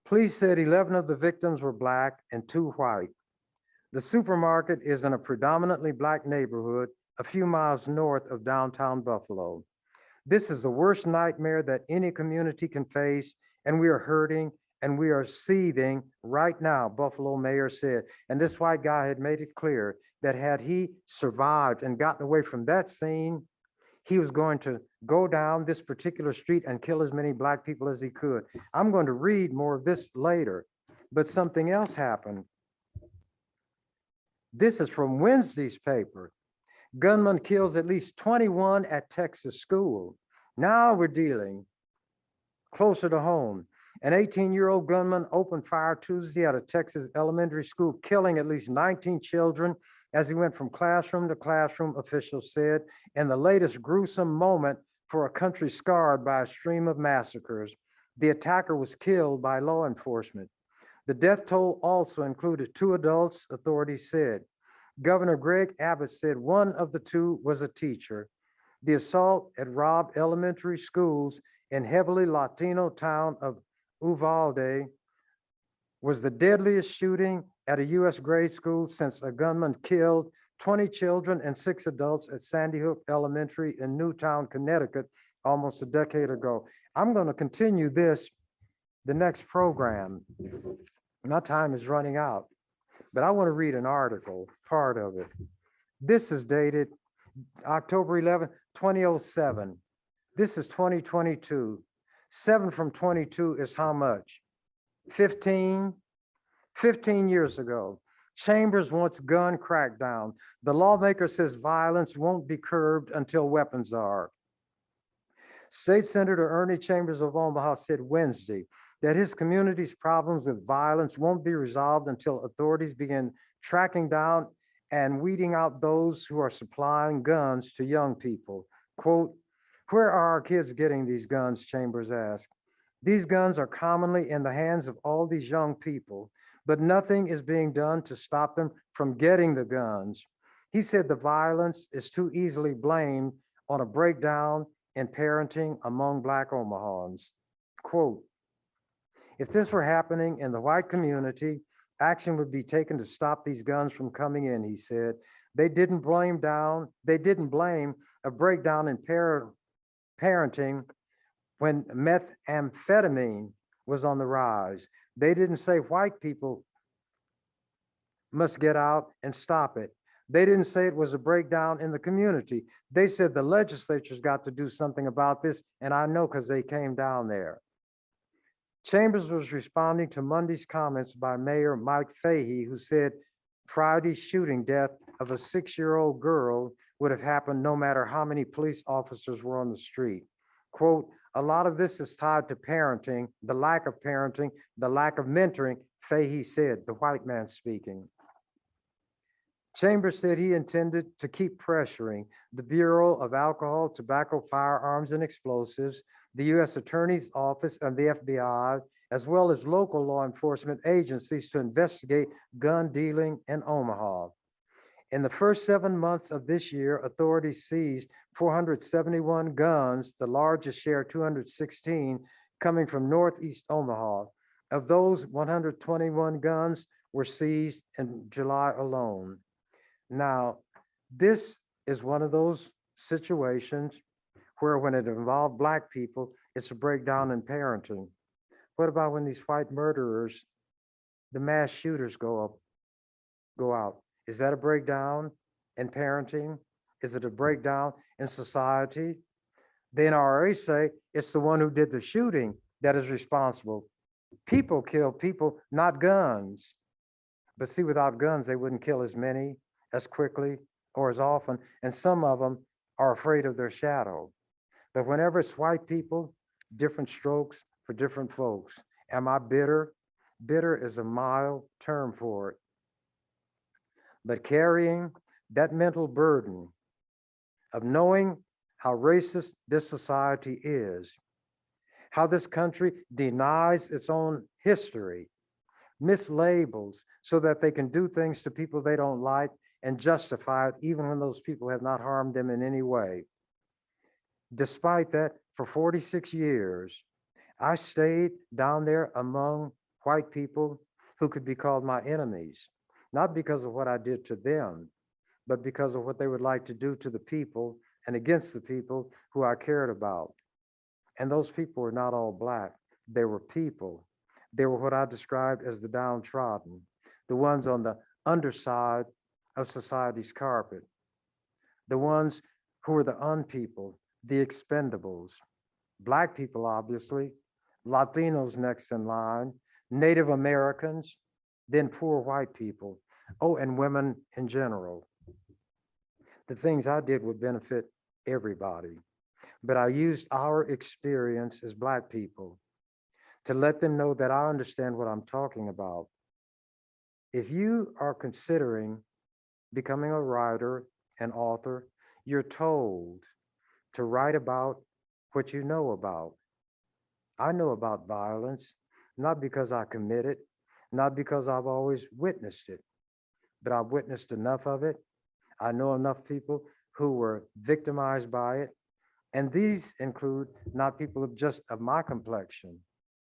Police said 11 of the victims were Black and 2 white. The supermarket is in a predominantly Black neighborhood a few miles north of downtown Buffalo. This is the worst nightmare that any community can face, and we are hurting and we are seething right now, Buffalo mayor said. And this white guy had made it clear that had he survived and gotten away from that scene, he was going to go down this particular street and kill as many Black people as he could. I'm going to read more of this later, but something else happened. This is from Wednesday's paper. Gunman kills at least 21 at Texas school. Now we're dealing closer to home. An 18-year-old gunman opened fire Tuesday at a Texas elementary school, killing at least 19 children as he went from classroom to classroom, officials said, in the latest gruesome moment for a country scarred by a stream of massacres. The attacker was killed by law enforcement. The death toll also included 2 adults, authorities said. Governor Greg Abbott said one of the 2 was a teacher. The assault at Robb Elementary Schools in heavily Latino town of Uvalde was the deadliest shooting at a U.S. grade school since a gunman killed 20 children and 6 adults at Sandy Hook Elementary in Newtown, Connecticut, almost a decade ago. I'm going to continue this, the next program. My time is running out, but I want to read an article, part of it. This is dated October 11, 2007. This is 2022. 7 from 22 is how much? 15 years ago. Chambers wants gun crackdown. The lawmaker says violence won't be curbed until weapons are. State Senator Ernie Chambers of Omaha said Wednesday that his community's problems with violence won't be resolved until authorities begin tracking down and weeding out those who are supplying guns to young people. Quote, where are our kids getting these guns? Chambers asked. These guns are commonly in the hands of all these young people, but nothing is being done to stop them from getting the guns. He said the violence is too easily blamed on a breakdown in parenting among Black Omahans. Quote, if this were happening in the white community, action would be taken to stop these guns from coming in, he said. They didn't blame a breakdown in parenting when methamphetamine was on the rise. They didn't say white people must get out and stop it. They didn't say it was a breakdown in the community. They said the legislature's got to do something about this, and I know because they came down there. Chambers was responding to Monday's comments by Mayor Mike Fahey, who said Friday's shooting death of a 6-year-old girl would have happened no matter how many police officers were on the street. Quote, a lot of this is tied to parenting, the lack of mentoring, Fahey said, the white man speaking. Chambers said he intended to keep pressuring the Bureau of Alcohol, Tobacco, Firearms, and Explosives, the U.S. Attorney's Office, and the FBI, as well as local law enforcement agencies to investigate gun dealing in Omaha. In the first 7 months of this year, authorities seized 471 guns, the largest share, 216, coming from Northeast Omaha. Of those, 121 guns were seized in July alone. Now, this is one of those situations where when it involved Black people, it's a breakdown in parenting. What about when these white murderers, the mass shooters go out? Is that a breakdown in parenting? Is it a breakdown in society? The NRA say it's the one who did the shooting that is responsible. People kill people, not guns. But see, without guns, they wouldn't kill as many, as quickly, or as often, and some of them are afraid of their shadow. But whenever it's white people, different strokes for different folks. Am I bitter? Bitter is a mild term for it. But carrying that mental burden of knowing how racist this society is, how this country denies its own history, mislabels so that they can do things to people they don't like and justify it even when those people have not harmed them in any way. Despite that, for 46 years, I stayed down there among white people who could be called my enemies, not because of what I did to them, but because of what they would like to do to the people and against the people who I cared about. And those people were not all Black. They were people. They were what I described as the downtrodden, the ones on the underside of society's carpet, the ones who were the unpeople, the expendables. Black people, obviously, Latinos next in line, Native Americans, then poor white people. Oh, and women in general. The things I did would benefit everybody, but I used our experience as Black people to let them know that I understand what I'm talking about. If you are considering becoming a writer, an author, you're told to write about what you know about. I know about violence, not because I commit it, not because I've always witnessed it, but I've witnessed enough of it. I know enough people who were victimized by it. And these include not people of my complexion,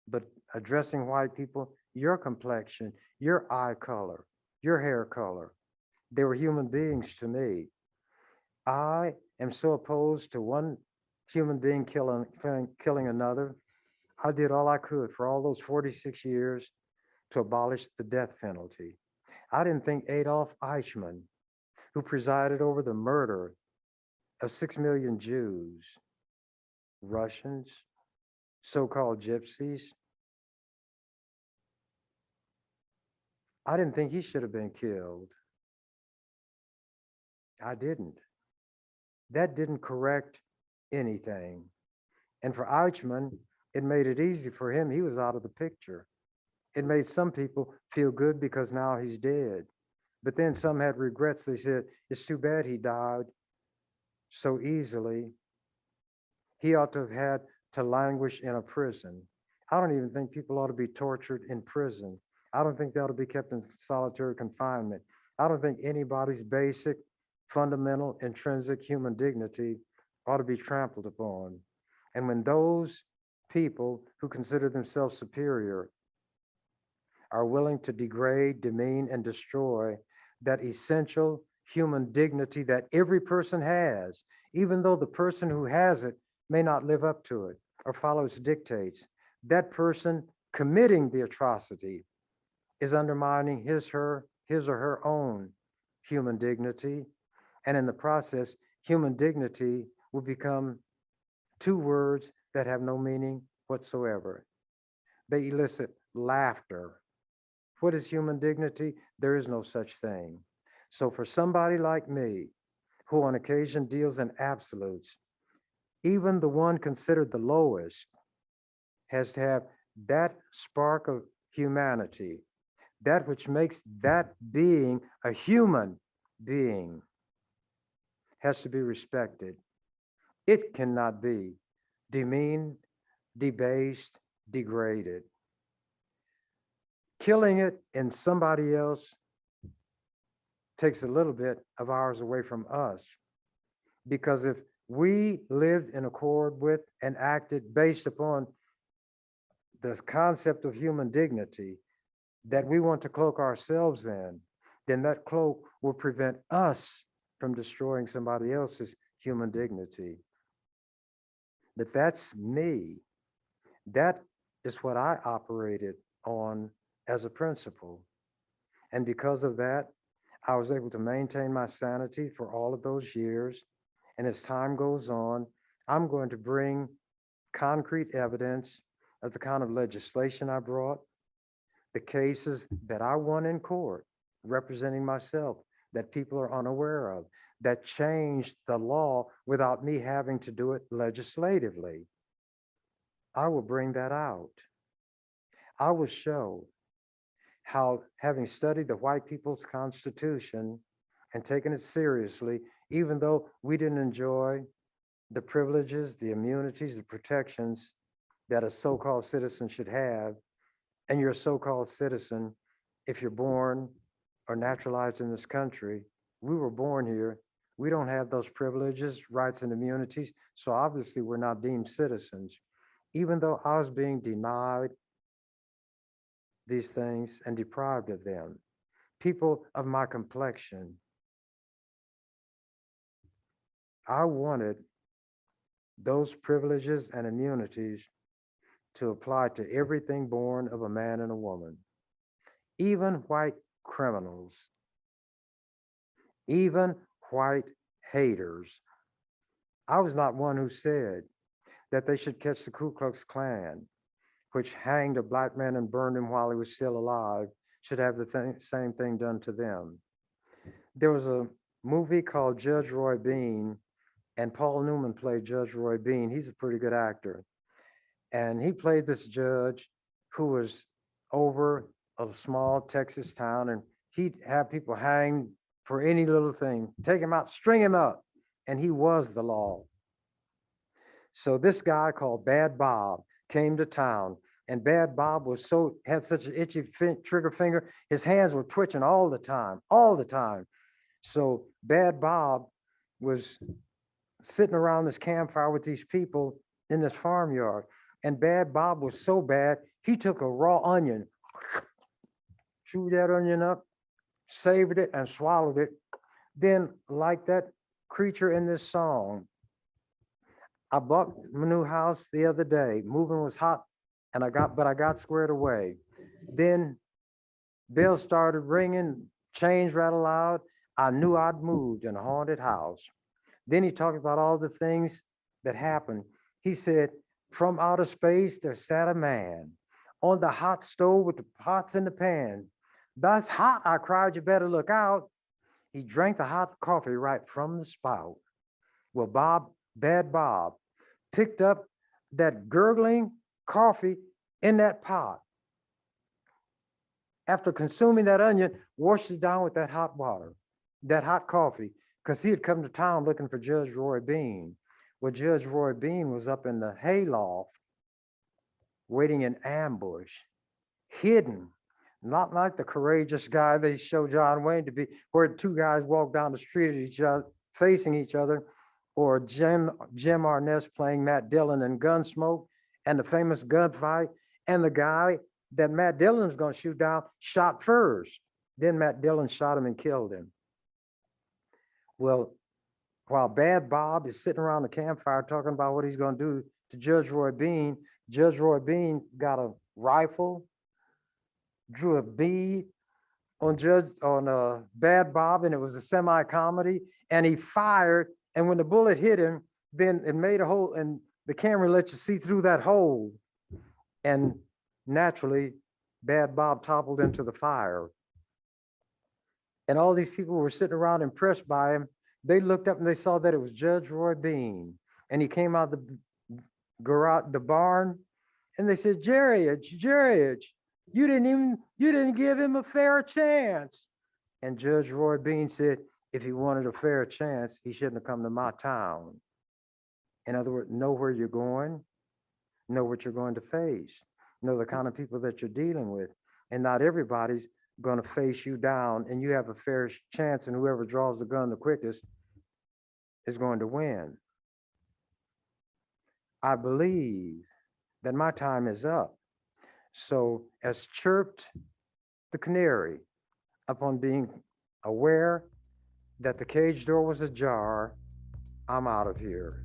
but addressing white people, your complexion, your eye color, your hair color. They were human beings to me. I am so opposed to one human being killing another. I did all I could for all those 46 years to abolish the death penalty. I didn't think Adolf Eichmann, who presided over the murder of 6 million Jews, Russians, so-called gypsies, I didn't think he should have been killed. I didn't. That didn't correct anything. And for Eichmann, it made it easy for him. He was out of the picture. It made some people feel good because now he's dead. But then some had regrets. They said, it's too bad he died so easily. He ought to have had to languish in a prison. I don't even think people ought to be tortured in prison. I don't think they ought to be kept in solitary confinement. I don't think anybody's basic, fundamental, intrinsic human dignity ought to be trampled upon. And when those people who consider themselves superior are willing to degrade, demean, and destroy that essential human dignity that every person has, even though the person who has it may not live up to it or follow its dictates, that person committing the atrocity is undermining his or her own human dignity. And in the process, human dignity will become two words that have no meaning whatsoever. They elicit laughter. What is human dignity? There is no such thing. So for somebody like me, who on occasion deals in absolutes, even the one considered the lowest has to have that spark of humanity, that which makes that being a human being, has to be respected. It cannot be demeaned, debased, degraded. Killing it in somebody else takes a little bit of ours away from us. Because if we lived in accord with and acted based upon the concept of human dignity that we want to cloak ourselves in, then that cloak will prevent us from destroying somebody else's human dignity. But that's me. That is what I operated on as a principle. And because of that, I was able to maintain my sanity for all of those years. And as time goes on, I'm going to bring concrete evidence of the kind of legislation I brought, the cases that I won in court representing myself that people are unaware of, that changed the law without me having to do it legislatively. I will bring that out. I will show how, having studied the white people's constitution and taken it seriously, even though we didn't enjoy the privileges, the immunities, the protections that a so-called citizen should have, and you're a so-called citizen if you're born or naturalized in this country. We were born here. We don't have those privileges, rights, and immunities, so obviously we're not deemed citizens. Even though I was being denied these things and deprived of them. People of my complexion, I wanted those privileges and immunities to apply to everything born of a man and a woman, even white criminals, even white haters. I was not one who said that they should catch the Ku Klux Klan, which hanged a black man and burned him while he was still alive, should have the same thing done to them. There was a movie called Judge Roy Bean, and Paul Newman played Judge Roy Bean. He's a pretty good actor. And he played this judge who was over a small Texas town, and he'd have people hang for any little thing, take him out, string him up, and he was the law. So this guy called Bad Bob came to town, and Bad Bob had such an itchy trigger finger, his hands were twitching all the time, all the time. So Bad Bob was sitting around this campfire with these people in this farmyard, and Bad Bob was so bad, he took a raw onion, chewed that onion up, savored it, and swallowed it. Then, like that creature in this song, I bought my new house the other day. Moving was hot, and I got squared away. Then bells started ringing, chains rattled loud. I knew I'd moved in a haunted house. Then he talked about all the things that happened. He said, from outer space, there sat a man on the hot stove with the pots in the pan. That's hot, I cried, you better look out. He drank the hot coffee right from the spout. Well, Bad Bob picked up that gurgling coffee in that pot. After consuming that onion, washed it down with that hot water, that hot coffee, because he had come to town looking for Judge Roy Bean. Well, Judge Roy Bean was up in the hayloft, waiting in ambush, hidden, not like the courageous guy they show John Wayne to be, where two guys walk down the street at each other, facing each other, or Jim Arness playing Matt Dillon in Gunsmoke, and the famous gunfight, and the guy that Matt Dillon was going to shoot down shot first. Then Matt Dillon shot him and killed him. Well, while Bad Bob is sitting around the campfire talking about what he's going to do to Judge Roy Bean got a rifle, drew a bead on Bad Bob, and it was a semi-comedy, and he fired, and when the bullet hit him, then it made a hole, and the camera lets you see through that hole, and naturally, Bad Bob toppled into the fire. And all these people were sitting around impressed by him. They looked up and they saw that it was Judge Roy Bean. And he came out the barn, and they said, Jerry, you didn't give him a fair chance. And Judge Roy Bean said, if he wanted a fair chance, he shouldn't have come to my town. In other words, know where you're going, know what you're going to face, know the kind of people that you're dealing with. And not everybody's going to face you down, and you have a fair chance, and whoever draws the gun the quickest is going to win. I believe that my time is up. So as chirped the canary upon being aware that the cage door was ajar, I'm out of here.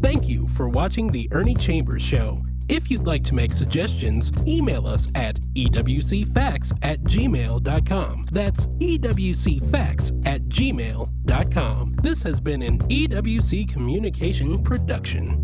Thank you for watching The Ernie Chambers Show. If you'd like to make suggestions, email us at ewcfacts@gmail.com. That's ewcfacts@gmail.com. This has been an EWC Communication production.